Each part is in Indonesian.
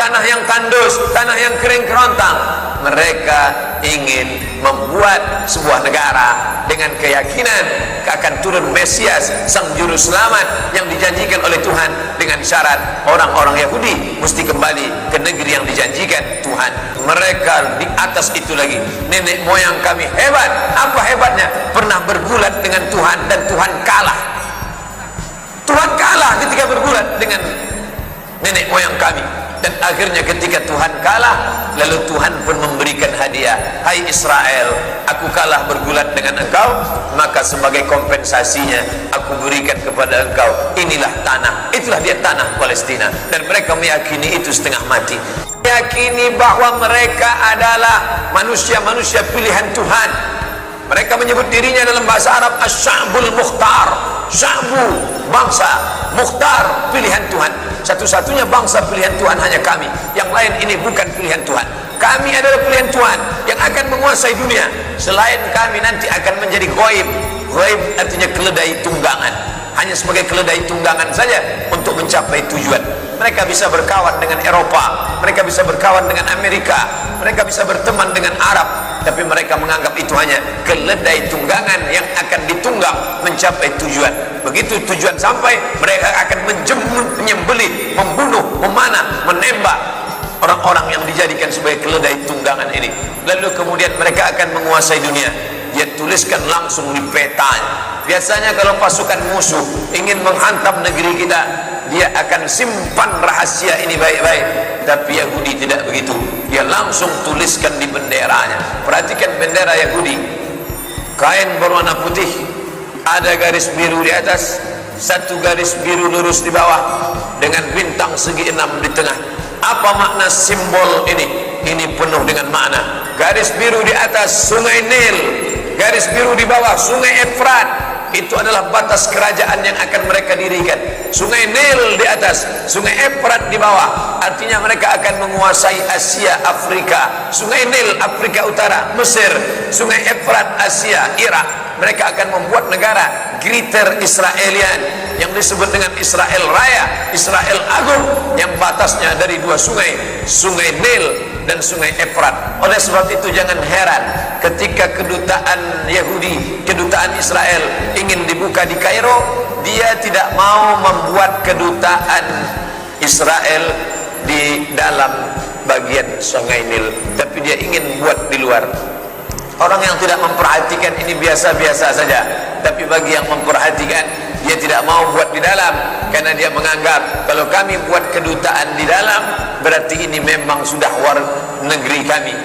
tanah yang tandus, tanah yang kering kerontang. Mereka ingin membuat sebuah negara dengan keyakinan akan turun Mesias, sang juru selamat yang dijanjikan oleh Tuhan, dengan syarat orang-orang Yahudi mesti kembali ke negeri yang dijanjikan Tuhan. Mereka di atas itu lagi, nenek moyang kami hebat. Apa hebatnya? Pernah bergulat dengan Tuhan dan Tuhan kalah. Tuhan kalah ketika bergulat dengan nenek moyang kami. Dan akhirnya ketika Tuhan kalah, lalu Tuhan pun memberikan hadiah. Hai Israel, aku kalah bergulat dengan engkau, maka sebagai kompensasinya aku berikan kepada engkau inilah tanah. Itulah dia tanah Palestina. Dan mereka meyakini itu setengah mati, meyakini bahwa mereka adalah manusia-manusia pilihan Tuhan. Mereka menyebut dirinya dalam bahasa Arab Asy-Sya'bul Mukhtar, Sya'bu, bangsa Mukhtar, pilihan Tuhan. Satu-satunya bangsa pilihan Tuhan hanya kami. Yang lain ini bukan pilihan Tuhan. Kami adalah pilihan Tuhan yang akan menguasai dunia. Selain kami nanti akan menjadi ghaib. Ghaib artinya keledai tunggangan, hanya sebagai keledai tunggangan saja untuk mencapai tujuan. Mereka bisa berkawan dengan Eropa, mereka bisa berkawan dengan Amerika, mereka bisa berteman dengan Arab, tapi mereka menganggap itu hanya keledai tunggangan yang akan ditunggang mencapai tujuan. Begitu tujuan sampai, mereka akan menyembelih, membunuh, memanah, menembak orang-orang yang dijadikan sebagai keledai tunggangan ini. Lalu kemudian mereka akan menguasai dunia. Dia tuliskan langsung di petanya. Biasanya kalau pasukan musuh ingin menghantam negeri kita, dia akan simpan rahasia ini baik-baik. Tapi Yahudi tidak begitu. Dia langsung tuliskan di benderanya. Perhatikan bendera Yahudi, kain berwarna putih, ada garis biru di atas, satu garis biru lurus di bawah, dengan bintang segi 6 di tengah. Apa makna simbol ini? Ini penuh dengan makna. Garis biru di atas sungai Nil, garis biru di bawah sungai Efrat. Itu adalah batas kerajaan yang akan mereka dirikan. Sungai Nil di atas, sungai Efrat di bawah. Artinya mereka akan menguasai Asia, Afrika. Sungai Nil Afrika Utara, Mesir. Sungai Efrat Asia, Irak. Mereka akan membuat negara Greater Israelian yang disebut dengan Israel Raya, Israel Agung, yang batasnya dari dua sungai, sungai Nil dan sungai Efrat. Oleh sebab itu jangan heran ketika kedutaan Yahudi, kedutaan Israel ingin dibuka di Kairo, dia tidak mau membuat kedutaan Israel di dalam bagian sungai Nil, tapi dia ingin buat di luar. Orang yang tidak memperhatikan ini biasa-biasa saja, tapi bagi yang memperhatikan, dia tidak mau buat di dalam, karena dia menganggap kalau kami buat kedutaan di dalam, berarti ini memang sudah war negeri kami.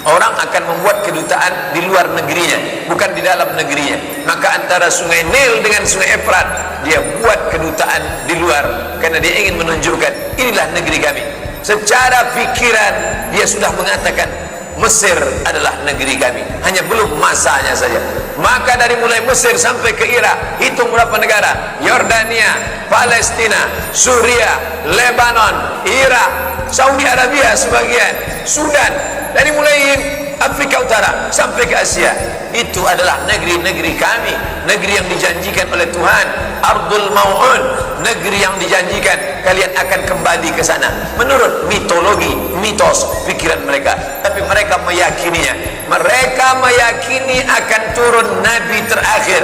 Orang akan membuat kedutaan di luar negerinya, bukan di dalam negerinya. Maka antara sungai Nil dengan sungai Efrat, dia buat kedutaan di luar, karena dia ingin menunjukkan inilah negeri kami. Secara pikiran dia sudah mengatakan Mesir adalah negeri kami, hanya belum masanya saja. Maka dari mulai Mesir sampai ke Irak, hitung berapa negara: Yordania, Palestina, Suria, Lebanon, Irak, Saudi Arabia sebagian, Sudan. Dari mulai Afrika Utara sampai ke Asia, itu adalah negeri-negeri kami, negeri yang dijanjikan oleh Tuhan. Ardul Mau'un, negeri yang dijanjikan kalian akan kembali ke sana. Menurut mitologi, mitos, pikiran mereka. Tapi mereka meyakininya. Mereka meyakini akan turun Nabi terakhir,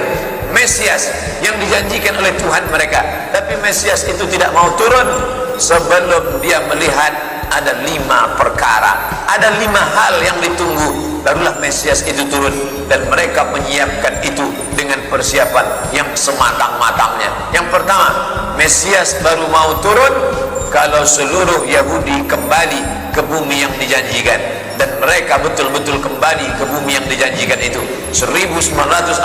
Mesias, yang dijanjikan oleh Tuhan mereka. Tapi Mesias itu tidak mau turun sebelum dia melihat ada 5 perkara, ada 5 hal yang ditunggu, barulah Mesias itu turun. Dan mereka menyiapkan itu dengan persiapan yang sematang-matangnya. Yang pertama, Mesias baru mau turun kalau seluruh Yahudi kembali ke bumi yang dijanjikan. Dan mereka betul-betul kembali ke bumi yang dijanjikan itu. 1946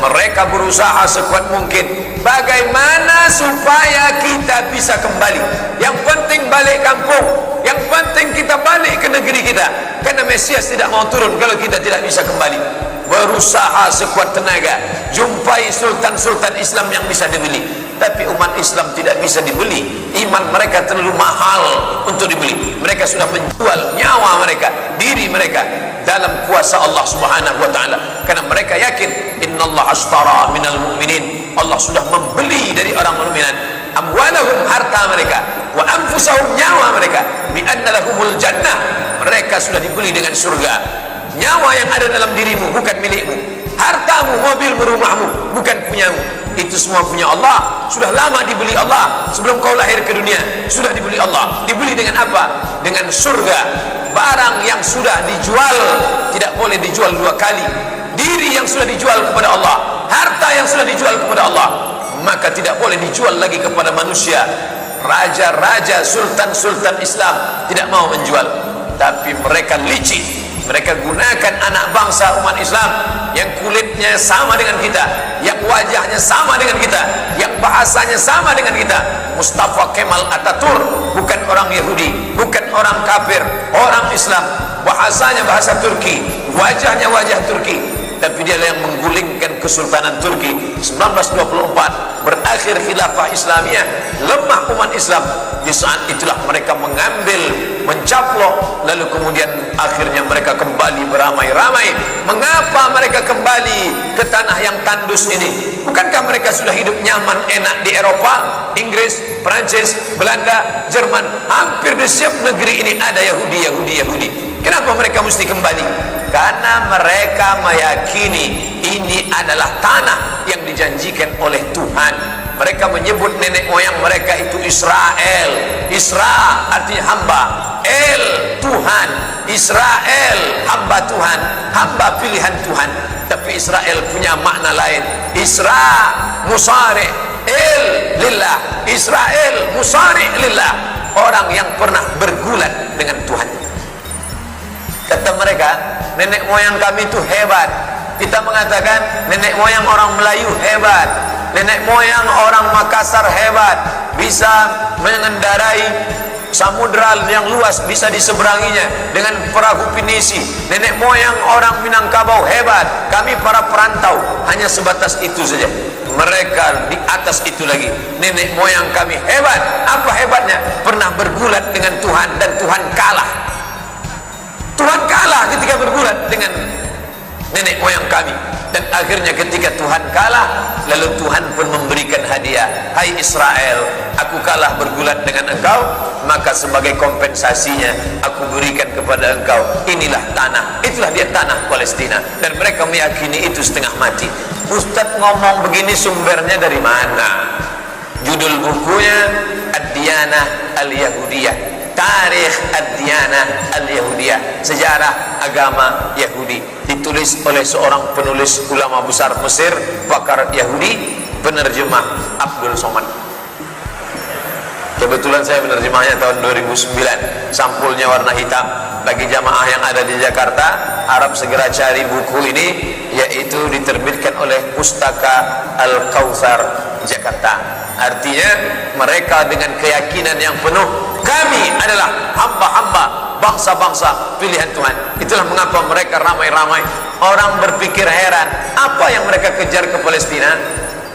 mereka berusaha sekuat mungkin, bagaimana supaya kita bisa kembali. Yang penting balik kampung, yang penting kita balik ke negeri kita, karena Mesias tidak mau turun kalau kita tidak bisa kembali. Berusaha sekuat tenaga, jumpai sultan-sultan Islam yang bisa dibeli, tapi umat Islam tidak bisa dibeli. Iman mereka terlalu mahal untuk dibeli. Mereka sudah menjual nyawa mereka, diri mereka dalam kuasa Allah Subhanahu wa taala, karena mereka yakin innallaha ashtara minal mu'minin, Allah sudah membeli dari orang mukminin amwalahum, harta mereka, wa anfusahum, nyawa mereka, bi anna lahumul jannah, mereka sudah dibeli dengan surga. Nyawa yang ada dalam dirimu bukan milikmu, hartamu, mobilmu, rumahmu bukan punyamu, itu semua punya Allah. Sudah lama dibeli Allah, sebelum kau lahir ke dunia sudah dibeli Allah. Dibeli dengan apa? Dengan surga. Barang yang sudah dijual tidak boleh dijual dua kali. Diri yang sudah dijual kepada Allah, harta yang sudah dijual kepada Allah, maka tidak boleh dijual lagi kepada manusia. Raja-raja, sultan-sultan Islam tidak mau menjual, tapi mereka licik. Mereka gunakan anak bangsa umat Islam yang kulitnya sama dengan kita, yang wajahnya sama dengan kita, yang bahasanya sama dengan kita. Mustafa Kemal Atatürk bukan orang Yahudi, bukan orang kafir, orang Islam. Bahasanya bahasa Turki, wajahnya wajah Turki, tapi dia yang menggulingkan Kesultanan Turki 1924. Berakhir khilafah Islamiyah, lemah umat Islam. Di saat itulah mereka mengambil, mencaplok, lalu kemudian akhirnya mereka kembali beramai-ramai. Mengapa mereka kembali ke tanah yang tandus ini? Bukankah mereka sudah hidup nyaman enak di Eropa, Inggris, Perancis, Belanda, Jerman? Hampir di setiap negeri ini ada Yahudi. Kenapa mereka mesti kembali? Karena mereka meyakini ini adalah tanah yang dijanjikan oleh Tuhan. Mereka menyebut nenek moyang mereka itu Israel. Isra artinya hamba, El Tuhan. Israel hamba Tuhan, hamba pilihan Tuhan. Tapi Israel punya makna lain. Isra musari El lillah. Israel musari lillah, orang yang pernah bergulat dengan Tuhan. Kata mereka, nenek moyang kami itu hebat. Kita mengatakan nenek moyang orang Melayu hebat, nenek moyang orang Makassar hebat, bisa mengendarai samudra yang luas, bisa diseberanginya dengan perahu pinisi. Nenek moyang orang Minangkabau hebat, kami para perantau hanya sebatas itu saja. Mereka di atas itu lagi. Nenek moyang kami hebat. Apa hebatnya? Pernah bergulat dengan Tuhan dan Tuhan kalah. Tuhan kalah ketika bergulat dengan nenek moyang kami. Dan akhirnya ketika Tuhan kalah, lalu Tuhan pun memberikan hadiah. Hai Israel, aku kalah bergulat dengan engkau, maka sebagai kompensasinya aku berikan kepada engkau inilah tanah. Itulah dia tanah Palestina. Dan mereka meyakini itu setengah mati. Ustadz ngomong begini sumbernya dari mana? Judul bukunya Ad-Diyanah Al-Yahudiyah, Tarikh Ad-Diyanah Al-Yahudiyah, sejarah agama Yahudi, ditulis oleh seorang penulis ulama besar Mesir, pakar Yahudi, penerjemah Abdul Somad. Kebetulan saya menerjemahnya tahun 2009. Sampulnya warna hitam. Bagi jamaah yang ada di Jakarta, harap segera cari buku ini, yaitu diterbitkan oleh Pustaka Al-Kautsar Jakarta. Artinya mereka dengan keyakinan yang penuh, kami adalah hamba-hamba, bangsa-bangsa pilihan Tuhan. Itulah mengapa mereka ramai-ramai. Orang berpikir heran, apa yang mereka kejar ke Palestina?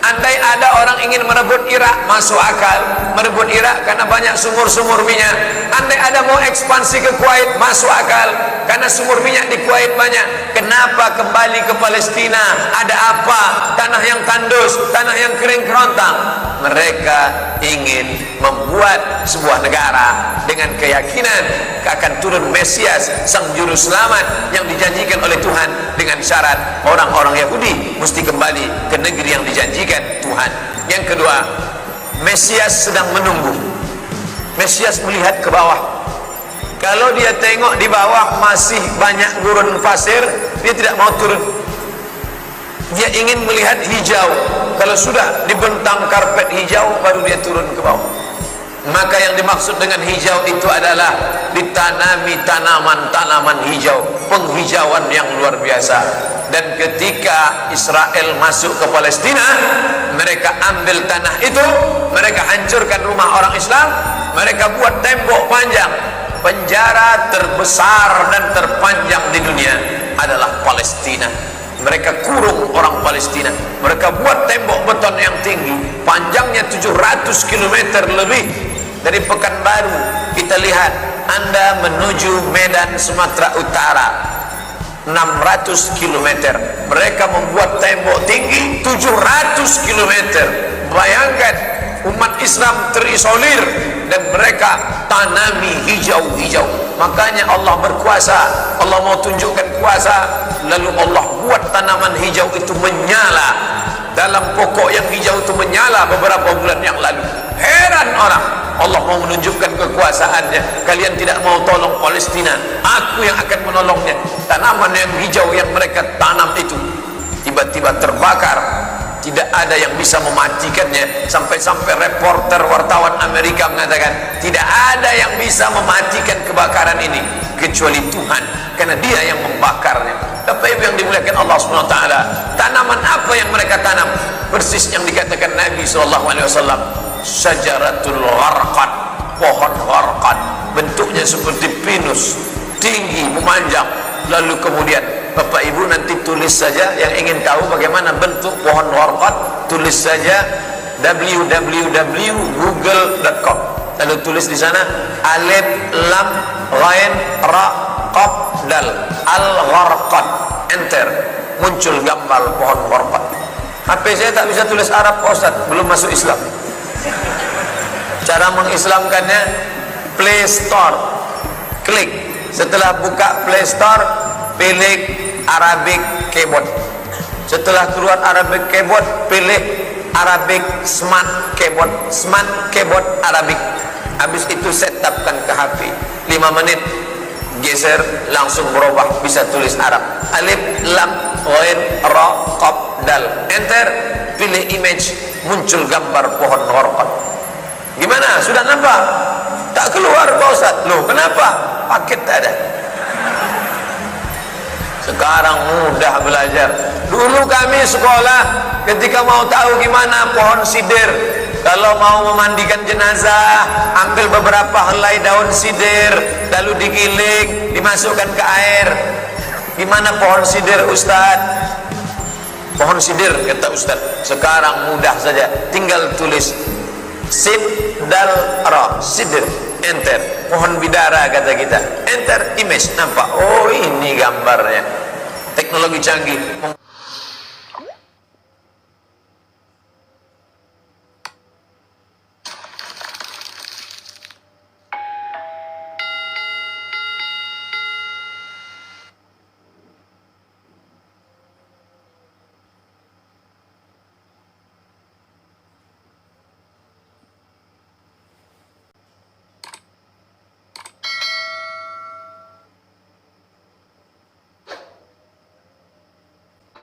Andai ada orang ingin merebut Irak, masuk akal. Merebut Irak karena banyak sumur-sumur minyak. Andai ada mau ekspansi ke Kuwait, masuk akal, karena sumur minyak di Kuwait banyak. Kenapa kembali ke Palestina? Ada apa? Tanah yang tandus, tanah yang kering kerontang. Mereka ingin membuat sebuah negara dengan keyakinan akan turun Mesias, sang juru selamat yang dijanjikan oleh Tuhan, dengan syarat orang-orang Yahudi mesti kembali ke negeri yang dijanjikan Tuhan. Yang kedua, Mesias sedang menunggu. Mesias melihat ke bawah. Kalau dia tengok di bawah masih banyak gurun pasir, dia tidak mau turun. Dia ingin melihat hijau. Kalau sudah dibentang karpet hijau, baru dia turun ke bawah. Maka yang dimaksud dengan hijau itu adalah ditanami tanaman-tanaman hijau, penghijauan yang luar biasa. Dan ketika Israel masuk ke Palestina, mereka ambil tanah itu, mereka hancurkan rumah orang Islam, mereka buat tembok panjang. Penjara terbesar dan terpanjang di dunia adalah Palestina. Mereka kurung orang Palestina. Mereka buat tembok beton yang tinggi, panjangnya 700 km lebih. Dari Pekanbaru kita lihat, Anda menuju Medan Sumatera Utara 600 km. Mereka membuat tembok tinggi 700 km. Bayangkan umat Islam terisolir dan mereka tanami hijau-hijau. Makanya Allah berkuasa, Allah mau tunjukkan kuasa, lalu Allah buat tanaman hijau itu menyala. Dalam pokok yang hijau itu menyala beberapa bulan yang lalu. Heran orang, Allah mau menunjukkan kekuasaannya. Kalian tidak mau tolong Palestina, aku yang akan menolongnya. Tanaman yang hijau yang mereka tanam itu tiba-tiba terbakar, tidak ada yang bisa mematikannya. Sampai-sampai reporter wartawan Amerika mengatakan tidak ada yang bisa mematikan kebakaran ini kecuali Tuhan, karena Dia yang membakarnya. Bapak Ibu yang dimuliakan Allah Subhanahu wa taala, tanaman apa yang mereka tanam? Persis yang dikatakan Nabi sallallahu alaihi wasallam, syajaratul gharqad, pohon gharqad, bentuknya seperti pinus, tinggi, memanjang. Lalu kemudian Bapak Ibu nanti tulis saja, yang ingin tahu bagaimana bentuk pohon gharqad, tulis saja www.google.com. lalu tulis di sana alif lam ghain ra qaf dal al gharqad, enter, muncul gambar pohon gharqad. HP saya tak bisa tulis Arab Pak Ustaz, belum masuk Islam. Cara mengislamkannya Play Store, klik, setelah buka Play Store pilih Arabic Keyboard, setelah keluar Arabic Keyboard pilih Arabic Smart Keyboard, Smart Keyboard Arabic. Habis itu setupkan ke HP 5 menit, geser, langsung berubah, bisa tulis Arab, alif lam ghain ra qaf dal, enter, pilih image, muncul gambar pohon gharqad. Gimana, sudah nampak? Tak keluar Pak Ustaz. Loh kenapa? Paket tak ada. Sekarang mudah belajar. Dulu kami sekolah ketika mau tahu gimana pohon sidir, kalau mau memandikan jenazah, ambil beberapa helai daun sidir, lalu digiling, dimasukkan ke air. Gimana pohon sidir Ustaz? Pohon sidir kata Ustaz. Sekarang mudah saja, tinggal tulis sid dal ra, sidir, enter. Pohon bidara kata kita, enter, image, nampak. Oh ini gambarnya. Teknologi canggih.